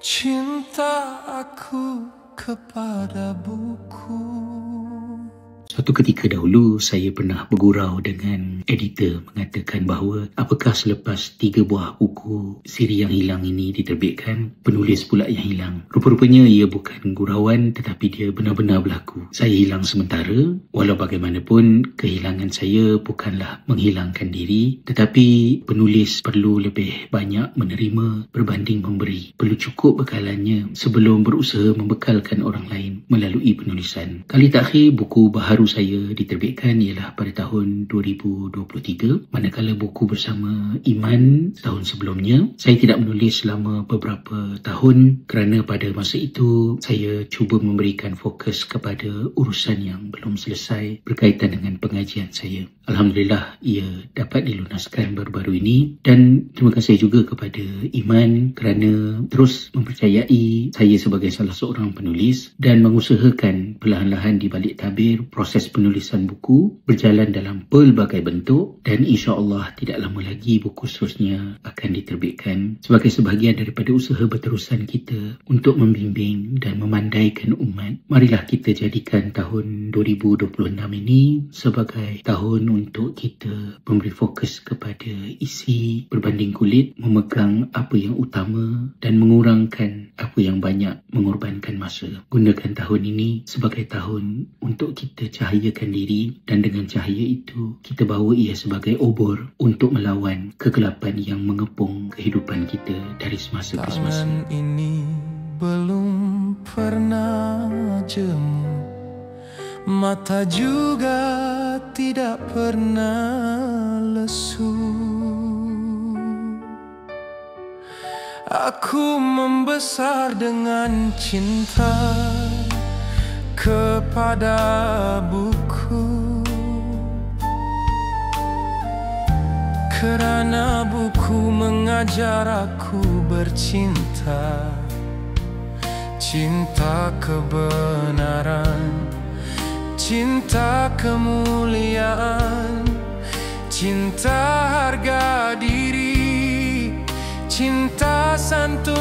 Cinta aku kepada buku. Suatu ketika dahulu, saya pernah bergurau dengan editor mengatakan bahawa apakah selepas 3 buah buku siri yang hilang ini diterbitkan, penulis pula yang hilang. Rupa-rupanya ia bukan gurauan tetapi dia benar-benar berlaku. Saya hilang sementara, walau bagaimanapun kehilangan saya bukanlah menghilangkan diri, tetapi penulis perlu lebih banyak menerima berbanding memberi. Perlu cukup bekalannya sebelum berusaha membekalkan orang lain melalui penulisan. Kali terakhir buku baharu saya diterbitkan ialah pada tahun 2023, manakala buku bersama Iman tahun sebelumnya. Saya tidak menulis selama beberapa tahun kerana pada masa itu saya cuba memberikan fokus kepada urusan yang belum selesai berkaitan dengan pengajian saya. Alhamdulillah ia dapat dilunaskan baru-baru ini, dan terima kasih juga kepada Iman kerana terus mempercayai saya sebagai salah seorang penulis dan mengusahakan perlahan-lahan di balik tabir proses penulisan buku berjalan dalam pelbagai bentuk, dan insya-Allah tidak lama lagi buku seterusnya akan diterbitkan sebagai sebahagian daripada usaha berterusan kita untuk membimbing dan memandaikan umat. Marilah kita jadikan tahun 2026 ini sebagai tahun untuk kita memberi fokus kepada isi berbanding kulit, memegang apa yang utama dan mengurangkan apa yang banyak mengorbankan masa. Gunakan tahun ini sebagai tahun untuk kita cahayakan diri, dan dengan cahaya itu kita bawa ia sebagai obor untuk melawan kegelapan yang mengepung kehidupan kita dari semasa ke semasa. Tangan ini belum pernah jemu, mata juga tidak pernah lesu. Aku membesar dengan cinta kepada buku, kerana buku mengajar aku bercinta. Cinta kebenaran, cinta kemuliaan, cinta harga diri, cinta santun